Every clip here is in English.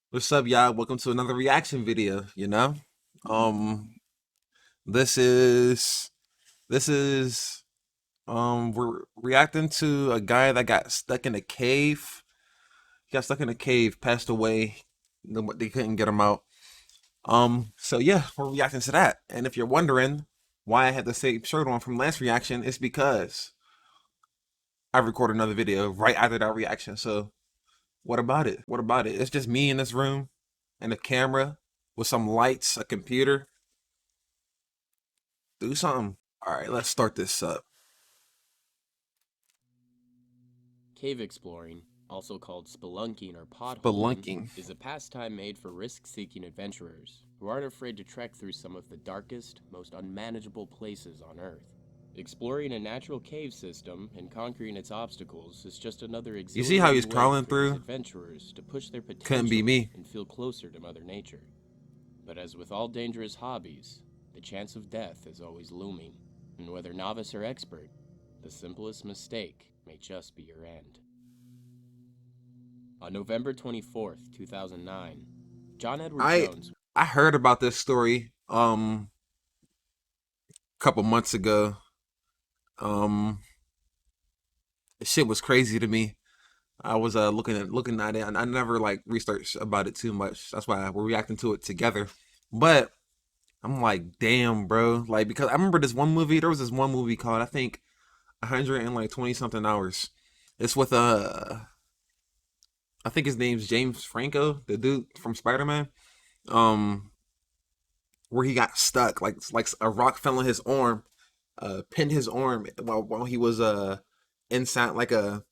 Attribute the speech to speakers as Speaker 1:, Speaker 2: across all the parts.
Speaker 1: What's up, y'all? Welcome to another reaction video, Um this is this is we're reacting to a guy that got stuck in a cave. He got stuck in a cave, passed away. They couldn't get him out. So yeah, we're reacting to that. And if you're wondering why I had the same shirt on from last reaction, it's because I recorded another video right after that reaction. So what about it? What about it? It's just me in this room and a camera with some lights, a computer. Do something. All right, let's start this up.
Speaker 2: Cave exploring, also called spelunking or potholing,
Speaker 1: Spelunking.
Speaker 2: is a pastime made for risk-seeking adventurers who aren't afraid to trek through some of the darkest, most unmanageable places on Earth. Exploring a natural cave system and conquering its obstacles is just another
Speaker 1: You see how he's
Speaker 2: exhilarating way
Speaker 1: crawling
Speaker 2: for these
Speaker 1: through?
Speaker 2: adventurers to push their
Speaker 1: Couldn't be
Speaker 2: potential
Speaker 1: me.
Speaker 2: and feel closer to Mother Nature. But as with all dangerous hobbies, the chance of death is always looming, and whether novice or expert, the simplest mistake may just be your end. On November 24th, 2009, John Edward
Speaker 1: I
Speaker 2: Jones.
Speaker 1: I heard about this story a couple months ago. Um Shit was crazy to me. I was looking at it, and I never like researched about it too much. That's why we're reacting to it together. But I'm like, damn, bro. Like, because I remember this one movie. There was this one movie called, I think, 120 something hours. It's with I think his name's James Franco, the dude from Spider-Man. Um, where he got stuck, like a rock fell on his arm, pinned his arm while he was inside like a,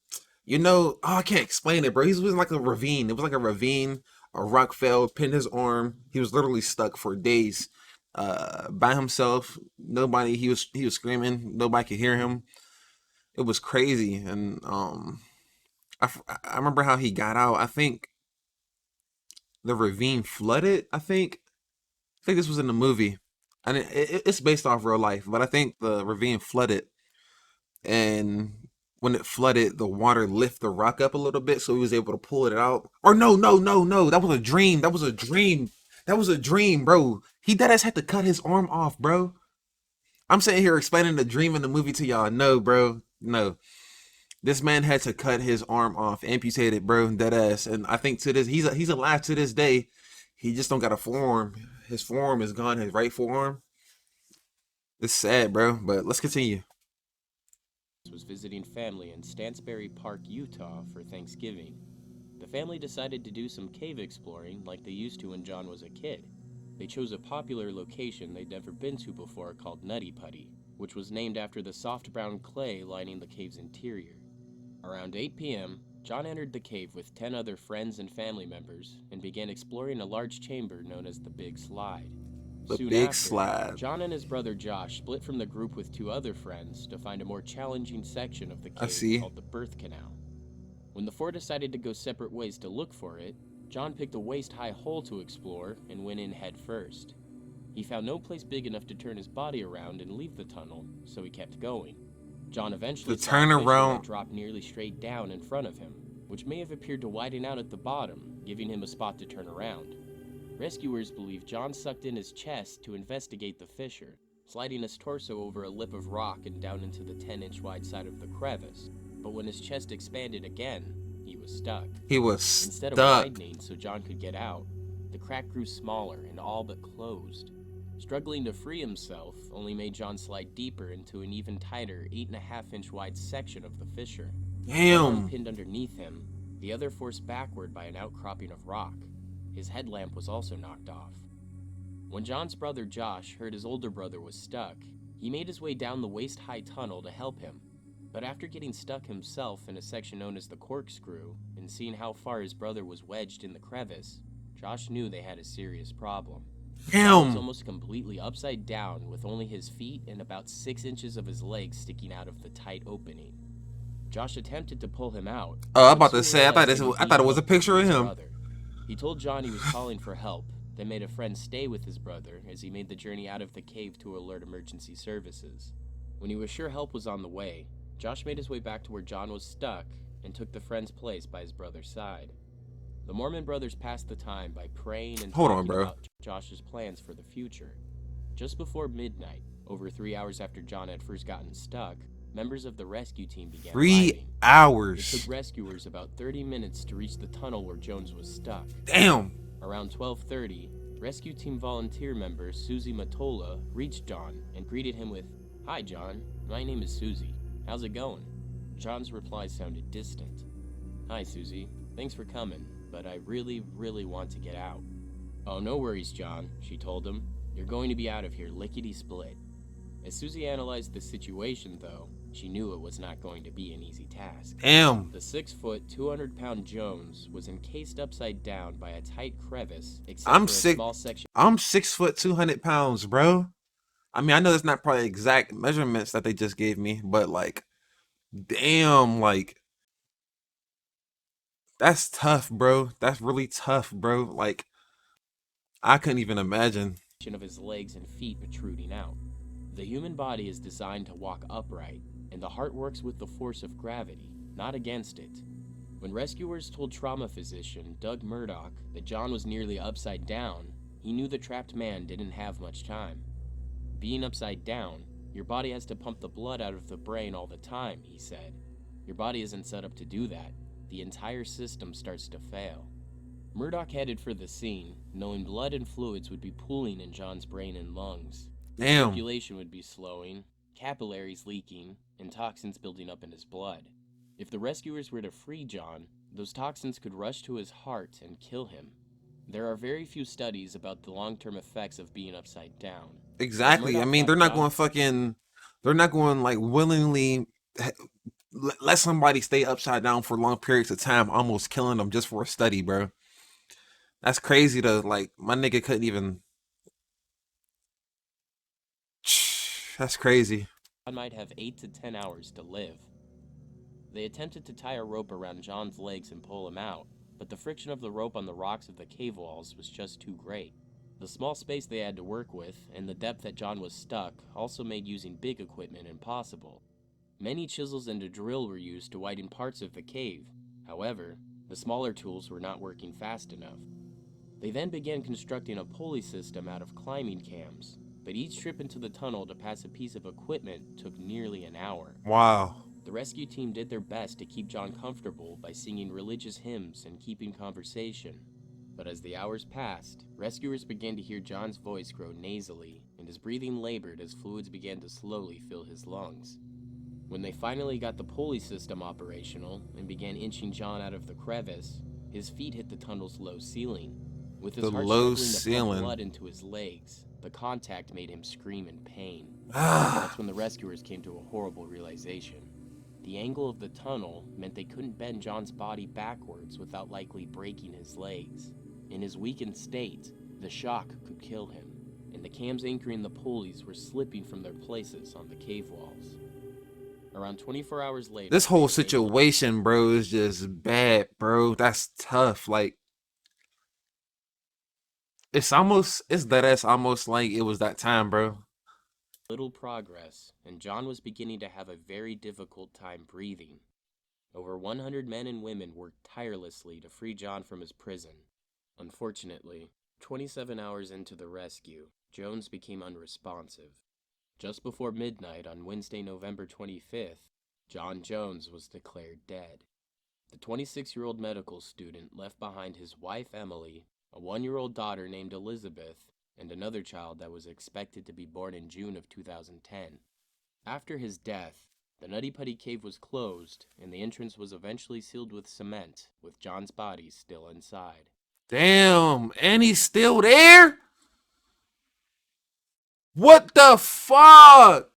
Speaker 1: oh, I can't explain it, bro. He was in like a ravine. It was like a ravine. A rock fell, pinned his arm. He was literally stuck for days, by himself. Nobody. He was screaming. Nobody could hear him. It was crazy, and I remember how he got out. I think the ravine flooded. I think this was in the movie, and it's based off real life. But I think the ravine flooded, and when it flooded, the water lifted the rock up a little bit, so he was able to pull it out. Or no, no, no, no, that was a dream. That was a dream. That was a dream, bro. He deadass had to cut his arm off, bro. I'm sitting here explaining the dream in the movie to y'all. No, bro, no. This man had to cut his arm off, amputate it, bro, dead ass. And I think to this, he's alive to this day. He just don't got a forearm. His forearm is gone. His right forearm. It's sad, bro. But let's continue.
Speaker 2: Was visiting family in Stansbury Park, Utah for Thanksgiving. The family decided to do some cave exploring like they used to when John was a kid. They chose a popular location they'd never been to before called Nutty Putty, which was named after the soft brown clay lining the cave's interior. Around 8 p.m., John entered the cave with 10 other friends and family members and began exploring a large chamber known as the Big Slide.
Speaker 1: The
Speaker 2: Soon
Speaker 1: big
Speaker 2: after,
Speaker 1: slide.
Speaker 2: John and his brother Josh split from the group with 2 other friends to find a more challenging section of the
Speaker 1: I
Speaker 2: cave
Speaker 1: see.
Speaker 2: called the Birth Canal. When the four decided to go separate ways to look for it, John picked a waist-high hole to explore and went in head first. He found no place big enough to turn his body around and leave the tunnel, so he kept going. John
Speaker 1: The
Speaker 2: eventually saw a fissure that
Speaker 1: turnaround.
Speaker 2: dropped nearly straight down in front of him, which may have appeared to widen out at the bottom, giving him a spot to turn around. Rescuers believe John sucked in his chest to investigate the fissure, sliding his torso over a lip of rock and down into the 10-inch wide side of the crevice. But when his chest expanded again, he was stuck.
Speaker 1: He was
Speaker 2: Instead of
Speaker 1: stuck.
Speaker 2: widening so John could get out, the crack grew smaller and all but closed. Struggling to free himself only made John slide deeper into an even tighter 8.5-inch wide section of the fissure. One arm
Speaker 1: Damn.
Speaker 2: pinned underneath him, the other forced backward by an outcropping of rock. His headlamp was also knocked off. When John's brother Josh heard his older brother was stuck, he made his way down the waist-high tunnel to help him. But after getting stuck himself in a section known as the corkscrew, and seeing how far his brother was wedged in the crevice, Josh knew they had a serious problem. John was
Speaker 1: Damn.
Speaker 2: almost completely upside down with only his feet and about 6 inches of his legs sticking out of the tight opening. Josh attempted to pull him out,
Speaker 1: Oh, I'm
Speaker 2: but
Speaker 1: about to
Speaker 2: soon
Speaker 1: say,
Speaker 2: realized that he
Speaker 1: I thought
Speaker 2: needed
Speaker 1: it was a
Speaker 2: help to
Speaker 1: picture
Speaker 2: free
Speaker 1: of
Speaker 2: his
Speaker 1: him.
Speaker 2: brother. He told John he was calling for help, then made a friend stay with his brother as he made the journey out of the cave to alert emergency services. When he was sure help was on the way, Josh made his way back to where John was stuck and took the friend's place by his brother's side. The Mormon brothers passed the time by praying and
Speaker 1: Hold on,
Speaker 2: talking
Speaker 1: bro.
Speaker 2: about Josh's plans for the future. Just before midnight, over 3 hours after John had first gotten stuck, members of the rescue team began
Speaker 1: 3
Speaker 2: arriving. It took
Speaker 1: hours.
Speaker 2: rescuers about 30 minutes to reach the tunnel where Jones was stuck.
Speaker 1: Damn.
Speaker 2: Around 12:30, rescue team volunteer member Susie Matola reached John and greeted him with, "Hi, John. My name is Susie. How's it going?" John's reply sounded distant. "Hi, Susie. Thanks for coming, but I really want to get out." "Oh, no worries, John," she told him. "You're going to be out of here lickety-split." As Susie analyzed the situation, though, she knew it was not going to be an easy task.
Speaker 1: Damn.
Speaker 2: The 6-foot, 200-pound Jones was encased upside down by a tight crevice, except
Speaker 1: I'm
Speaker 2: for a
Speaker 1: sick.
Speaker 2: small section.
Speaker 1: I'm 6 foot 200 pounds, bro. I mean, I know that's not probably exact measurements that they just gave me, but like, damn, like, that's tough, bro. That's really tough, bro. Like, I couldn't even imagine.
Speaker 2: Of his legs and feet protruding out. The human body is designed to walk upright, and the heart works with the force of gravity, not against it. When rescuers told trauma physician Doug Murdoch that John was nearly upside down, he knew the trapped man didn't have much time. Being upside down, your body has to pump the blood out of the brain all the time, he said. Your body isn't set up to do that. The entire system starts to fail. Murdoch headed for the scene, knowing blood and fluids would be pooling in John's brain and lungs.
Speaker 1: Damn.
Speaker 2: Circulation would be slowing, capillaries leaking, and toxins building up in his blood. If the rescuers were to free John, those toxins could rush to his heart and kill him. There are very few studies about the long-term effects of being upside down.
Speaker 1: Exactly. I mean, they're not going fucking. They're not going like willingly let somebody stay upside down for long periods of time, almost killing them just for a study, bro. That's crazy to like. My nigga couldn't even. That's crazy.
Speaker 2: John might have 8 to 10 hours to live. They attempted to tie a rope around John's legs and pull him out, but the friction of the rope on the rocks of the cave walls was just too great. The small space they had to work with, and the depth that John was stuck, also made using big equipment impossible. Many chisels and a drill were used to widen parts of the cave. However, the smaller tools were not working fast enough. They then began constructing a pulley system out of climbing cams, but each trip into the tunnel to pass a piece of equipment took nearly an hour.
Speaker 1: Wow.
Speaker 2: The rescue team did their best to keep John comfortable by singing religious hymns and keeping conversation. But as the hours passed, rescuers began to hear John's voice grow nasally, and his breathing labored as fluids began to slowly fill his lungs. When they finally got the pulley system operational and began inching John out of the crevice, his feet hit the tunnel's low ceiling. With his heart struggling to pump blood into his legs, the contact made him scream in pain. That's when the rescuers came to a horrible realization. The angle of the tunnel meant they couldn't bend John's body backwards without likely breaking his legs. In his weakened state, the shock could kill him, and the cams anchoring the pulleys were slipping from their places on the cave walls. Around 24 hours later...
Speaker 1: This whole situation, bro, is just bad, bro. That's tough. Like, it's deadass almost like it was that time, bro.
Speaker 2: Little progress, and John was beginning to have a very difficult time breathing. Over 100 men and women worked tirelessly to free John from his prison. Unfortunately, 27 hours into the rescue, Jones became unresponsive. Just before midnight on Wednesday, November 25th, John Jones was declared dead. The 26-year-old medical student left behind his wife, Emily, a 1-year-old daughter named Elizabeth, and another child that was expected to be born in June of 2010. After his death, the Nutty Putty Cave was closed, and the entrance was eventually sealed with cement, with John's body still inside.
Speaker 1: Damn, and he's still there? What the fuck?